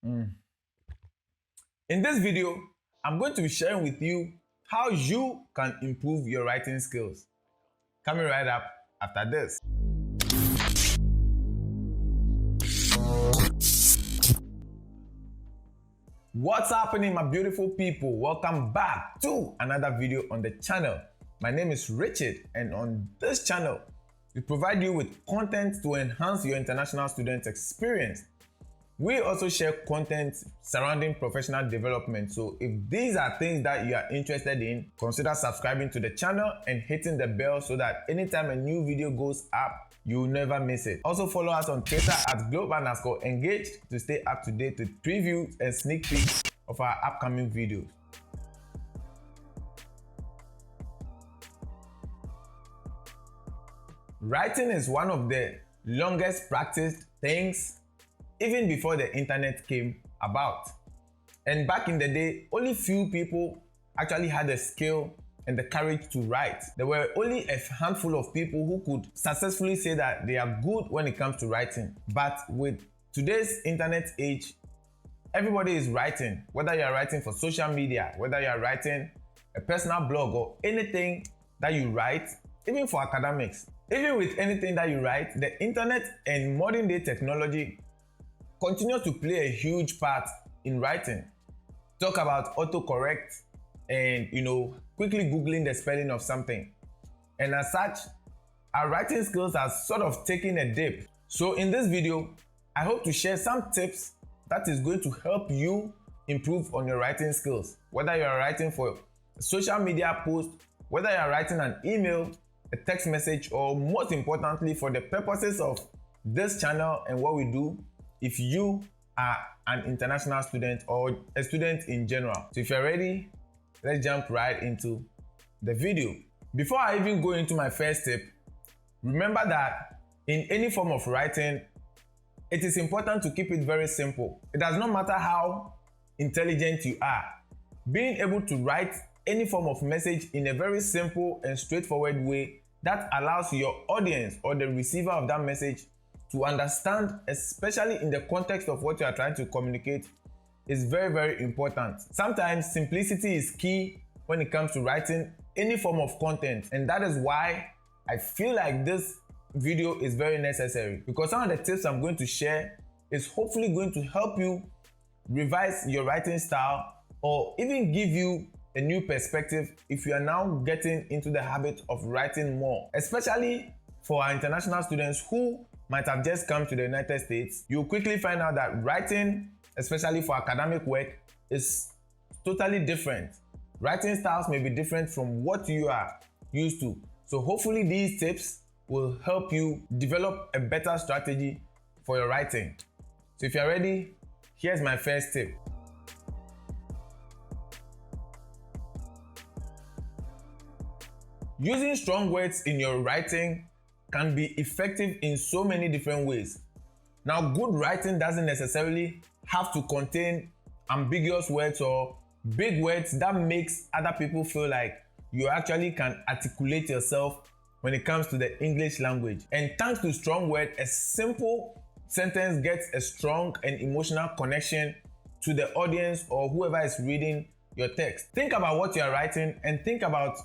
In this video, I'm going to be sharing with you how you can improve your writing skills. Coming right up after this. What's happening, my beautiful people? Welcome back to another video on the channel. My name is Richard, and on this channel, we provide you with content to enhance your international student experience. We also share content surrounding professional development. So if these are things that you are interested in, consider subscribing to the channel and hitting the bell so that anytime a new video goes up, you'll never miss it. Also follow us on Twitter at @globe_engaged to stay up to date with previews and sneak peeks of our upcoming videos. Writing is one of the longest practiced things even before the internet came about. And back in the day, only few people actually had the skill and the courage to write. There were only a handful of people who could successfully say that they are good when it comes to writing. But with today's internet age, everybody is writing. Whether you are writing for social media, whether you are writing a personal blog or anything that you write, even for academics, even with anything that you write, the internet and modern day technology continues to play a huge part in writing. Talk about autocorrect and quickly googling the spelling of something. And as such, our writing skills are sort of taking a dip. So in this video, I hope to share some tips that is going to help you improve on your writing skills. Whether you are writing for a social media post, whether you are writing an email, a text message, or most importantly for the purposes of this channel and what we do, if you are an international student or a student in general. So if you're ready, let's jump right into the video. Before I even go into my first tip, remember that in any form of writing, it is important to keep it very simple. It does not matter how intelligent you are. Being able to write any form of message in a very simple and straightforward way that allows your audience or the receiver of that message to understand, especially in the context of what you are trying to communicate, is very, very important. Sometimes simplicity is key when it comes to writing any form of content, and that is why I feel like this video is very necessary, because some of the tips I'm going to share is hopefully going to help you revise your writing style or even give you a new perspective if you are now getting into the habit of writing more, especially for our international students who might have just come to the United States. You'll quickly find out that writing, especially for academic work, is totally different. Writing styles may be different from what you are used to. So hopefully these tips will help you develop a better strategy for your writing. So if you're ready, here's my first tip. Using strong words in your writing can be effective in so many different ways. Now, good writing doesn't necessarily have to contain ambiguous words or big words that makes other people feel like you actually can articulate yourself when it comes to the English language. And thanks to strong words, a simple sentence gets a strong and emotional connection to the audience or whoever is reading your text. Think about what you are writing and think about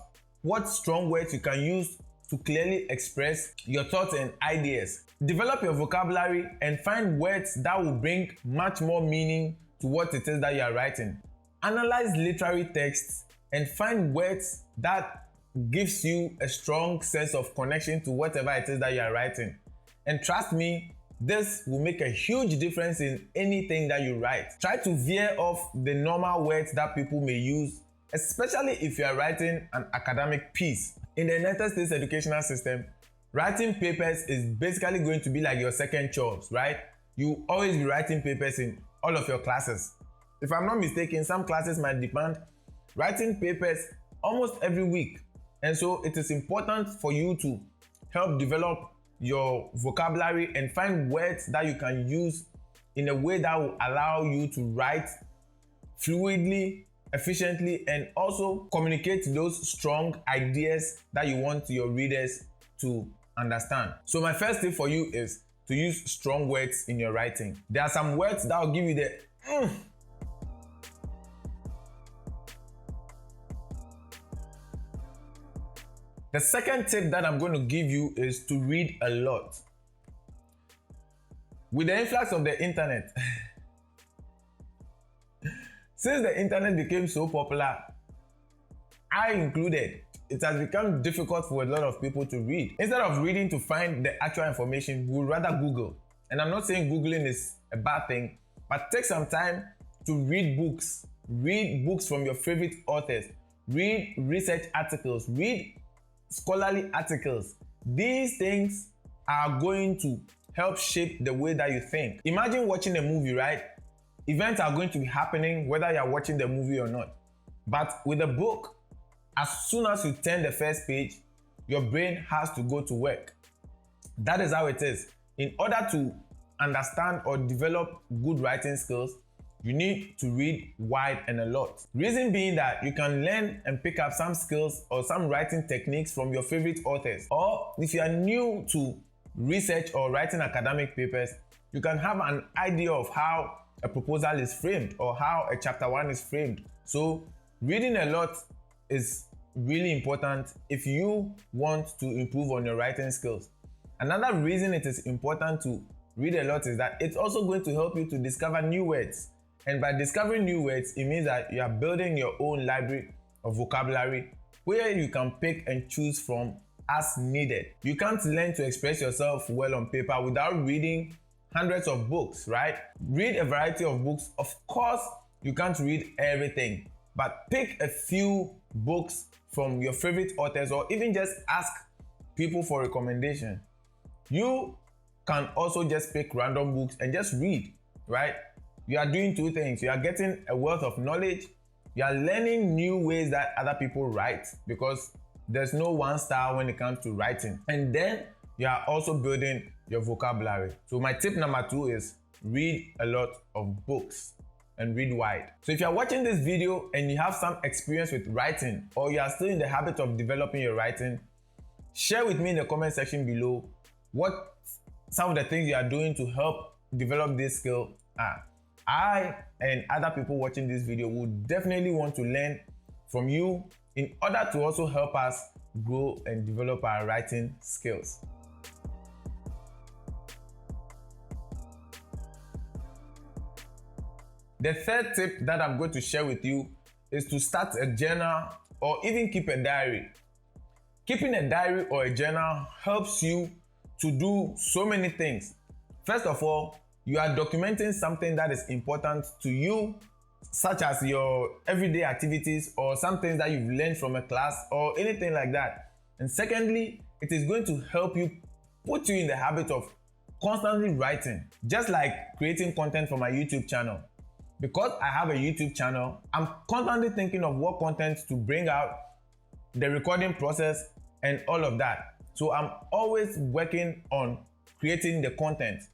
what strong words you can use to clearly express your thoughts and ideas. Develop your vocabulary and find words that will bring much more meaning to what it is that you are writing. Analyze literary texts and find words that gives you a strong sense of connection to whatever it is that you are writing. And trust me, this will make a huge difference in anything that you write. Try to veer off the normal words that people may use, especially if you are writing an academic piece. In the United States educational system, writing papers is basically going to be like your second choice, right? You always be writing papers in all of your classes. If I'm not mistaken, some classes might demand writing papers almost every week. And so it is important for you to help develop your vocabulary and find words that you can use in a way that will allow you to write fluidly, efficiently, and also communicate those strong ideas that you want your readers to understand. So my first tip for you is to use strong words in your writing. There are some words that will give you the The second tip that I'm going to give you is to read a lot. With the influx of the internet, since the internet became so popular, I included, it has become difficult for a lot of people to read. Instead of reading to find the actual information, we would rather Google. And I'm not saying Googling is a bad thing, but take some time to read books. Read books from your favorite authors. Read research articles. Read scholarly articles. These things are going to help shape the way that you think. Imagine watching a movie, right? Events are going to be happening whether you're watching the movie or not. But with a book, as soon as you turn the first page, your brain has to go to work. That is how it is. In order to understand or develop good writing skills, you need to read wide and a lot. Reason being that you can learn and pick up some skills or some writing techniques from your favorite authors. Or if you are new to research or writing academic papers, you can have an idea of how a proposal is framed or how a chapter 1 is framed. So reading a lot is really important if you want to improve on your writing skills. Another reason it is important to read a lot is that it's also going to help you to discover new words. And by discovering new words, it means that you are building your own library of vocabulary where you can pick and choose from as needed. You can't learn to express yourself well on paper without reading hundreds of books, right? Read a variety of books. Of course, you can't read everything, but pick a few books from your favorite authors or even just ask people for recommendation. You can also just pick random books and just read, right? You are doing two things. You are getting a wealth of knowledge. You are learning new ways that other people write because there's no one style when it comes to writing. And then you are also building your vocabulary. So my tip number 2 is read a lot of books and read wide. So if you're watching this video and you have some experience with writing or you are still in the habit of developing your writing, share with me in the comment section below what some of the things you are doing to help develop this skill are. I and other people watching this video would definitely want to learn from you in order to also help us grow and develop our writing skills. The third tip that I'm going to share with you is to start a journal or even keep a diary. Keeping a diary or a journal helps you to do so many things. First of all, you are documenting something that is important to you, such as your everyday activities or some things that you've learned from a class or anything like that. And secondly, it is going to help you put you in the habit of constantly writing, just like creating content for my YouTube channel. Because I have a YouTube channel, I'm constantly thinking of what content to bring out, the recording process, and all of that. So I'm always working on creating the content.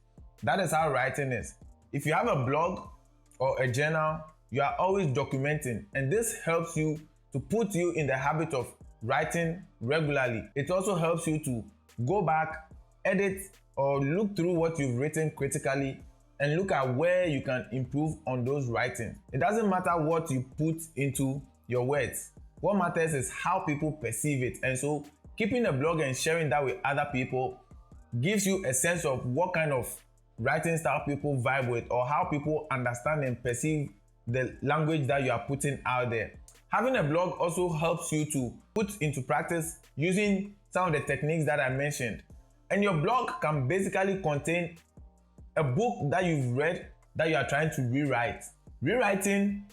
That is how writing is. If you have a blog or a journal, you are always documenting, and this helps you to put you in the habit of writing regularly. It also helps you to go back, edit, or look through what you've written critically and look at where you can improve on those writing. It doesn't matter what you put into your words. What matters is how people perceive it. And so keeping a blog and sharing that with other people gives you a sense of what kind of writing style people vibe with or how people understand and perceive the language that you are putting out there. Having a blog also helps you to put into practice using some of the techniques that I mentioned. And your blog can basically contain a book that you've read that you are trying to rewrite. Rewriting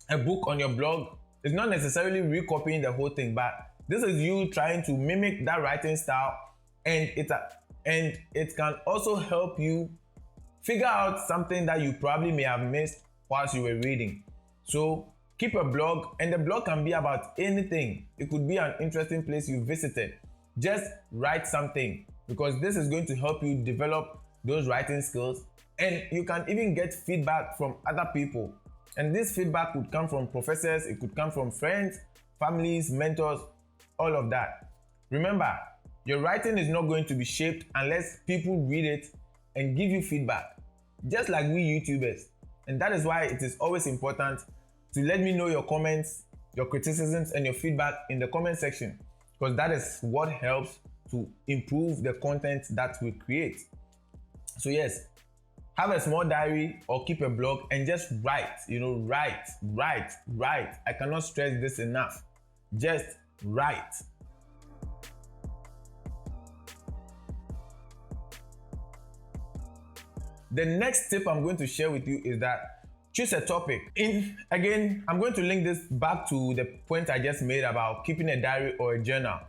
a book on your blog is not necessarily recopying the whole thing, but this is you trying to mimic that writing style, and it can also help you figure out something that you probably may have missed whilst you were reading. So keep a blog, and the blog can be about anything. It could be an interesting place you visited. Just write something, because this is going to help you develop those writing skills, and you can even get feedback from other people. And this feedback could come from professors, it could come from friends, families, mentors, all of that. Remember, your writing is not going to be shaped unless people read it and give you feedback, just like we YouTubers. And that is why it is always important to let me know your comments, your criticisms, and your feedback in the comment section, because that is what helps to improve the content that we create. So yes, have a small diary or keep a blog and just write, write. I cannot stress this enough. Just write. The next tip I'm going to share with you is that choose a topic. Again, I'm going to link this back to the point I just made about keeping a diary or a journal.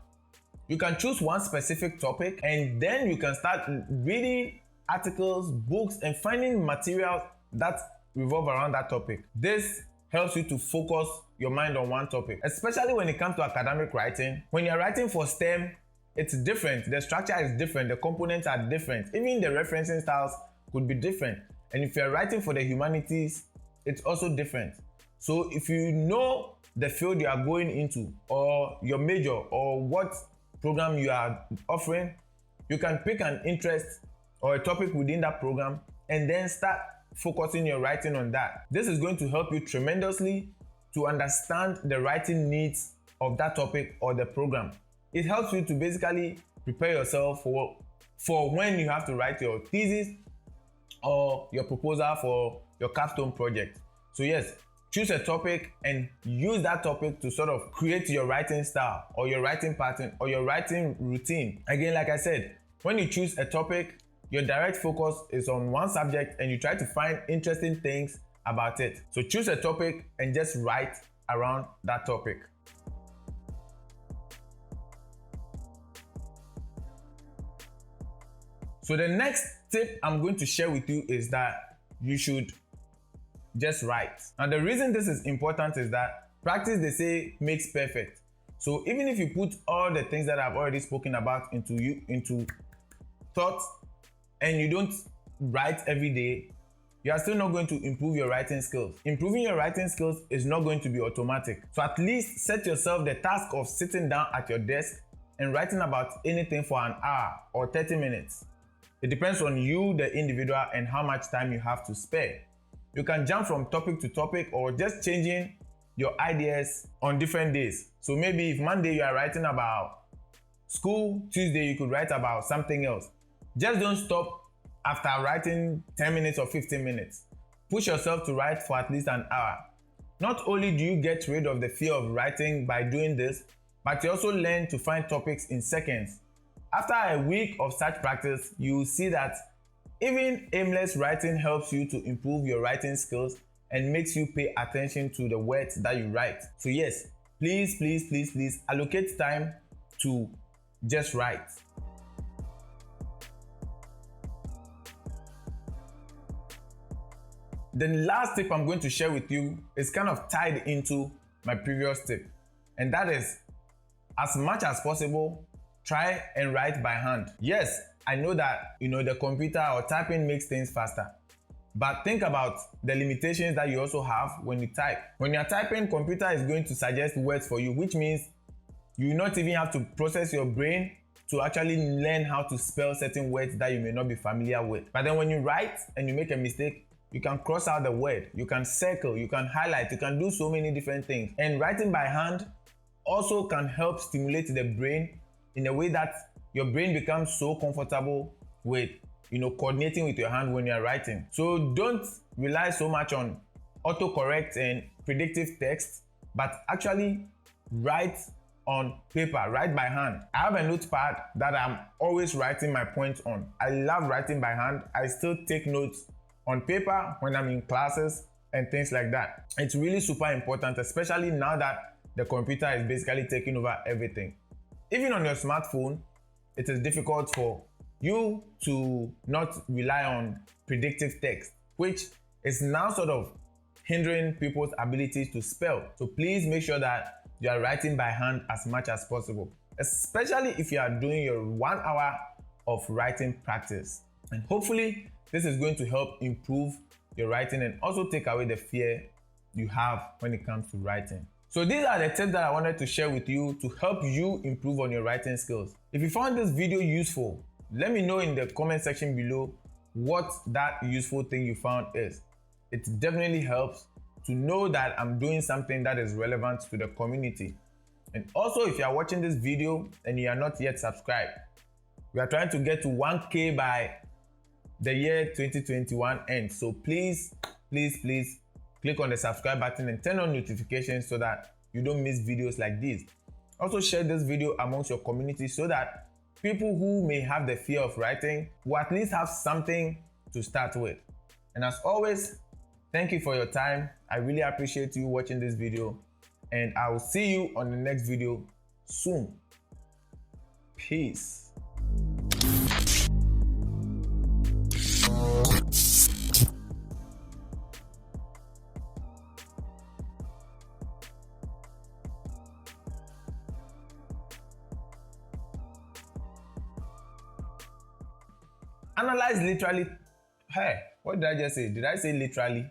You can choose one specific topic and then you can start reading articles, books, and finding materials that revolve around that topic. This helps you to focus your mind on one topic, especially when it comes to academic writing. When you're writing for STEM, it's different. The structure is different. The components are different. Even the referencing styles could be different. And if you're writing for the humanities, it's also different. So if you know the field you are going into or your major or what program you are offering, you can pick an interest or a topic within that program and then start focusing your writing on that. This is going to help you tremendously to understand the writing needs of that topic or the program. It helps you to basically prepare yourself for when you have to write your thesis or your proposal for your capstone project. So yes, choose a topic and use that topic to sort of create your writing style or your writing pattern or your writing routine. Again, like I said, when you choose a topic, your direct focus is on one subject and you try to find interesting things about it. So choose a topic and just write around that topic. So the next tip I'm going to share with you is that you should just write. And the reason this is important is that practice, they say, makes perfect. So even if you put all the things that I've already spoken about into thoughts and you don't write every day, you are still not going to improve your writing skills. Improving your writing skills is not going to be automatic. So at least set yourself the task of sitting down at your desk and writing about anything for an hour or 30 minutes. It depends on you, the individual, and how much time you have to spare. You can jump from topic to topic or just changing your ideas on different days. So maybe if Monday you are writing about school, Tuesday you could write about something else. Just don't stop after writing 10 minutes or 15 minutes. Push yourself to write for at least an hour. Not only do you get rid of the fear of writing by doing this, but you also learn to find topics in seconds. After a week of such practice, you will see that even aimless writing helps you to improve your writing skills and makes you pay attention to the words that you write. So yes, please allocate time to just write. The last tip I'm going to share with you is kind of tied into my previous tip, and that is, as much as possible, try and write by hand. Yes, I know that the computer or typing makes things faster, but think about the limitations that you also have when you type. When you're typing, computer is going to suggest words for you, which means you not even have to process your brain to actually learn how to spell certain words that you may not be familiar with. But then when you write and you make a mistake, you can cross out the word, you can circle, you can highlight, you can do so many different things. And writing by hand also can help stimulate the brain in a way that your brain becomes so comfortable with coordinating with your hand when you're writing. So don't rely so much on autocorrect and predictive text, but actually write on paper, write by hand. I have a notepad that I'm always writing my points on. I love writing by hand. I still take notes on paper when I'm in classes and things like that. It's really super important, especially now that the computer is basically taking over everything. Even on your smartphone, it is difficult for you to not rely on predictive text, which is now sort of hindering people's abilities to spell. So please make sure that you are writing by hand as much as possible, especially if you are doing your 1 hour of writing practice. And hopefully this is going to help improve your writing and also take away the fear you have when it comes to writing. So these are the tips that I wanted to share with you to help you improve on your writing skills. If you found this video useful, let me know in the comment section below what that useful thing you found is. it definitely helps to know that I'm doing something that is relevant to the community. And also, if you are watching this video and you are not yet subscribed, we are trying to get to 1K by the year 2021 end. So please click on the subscribe button and turn on notifications so that you don't miss videos like this. Also share this video amongst your community so that people who may have the fear of writing will at least have something to start with. And as always, thank you for your time. I really appreciate you watching this video, and I will see you on the next video soon. Peace. Analyze literally. Hey, what did I just say? Did I say literally?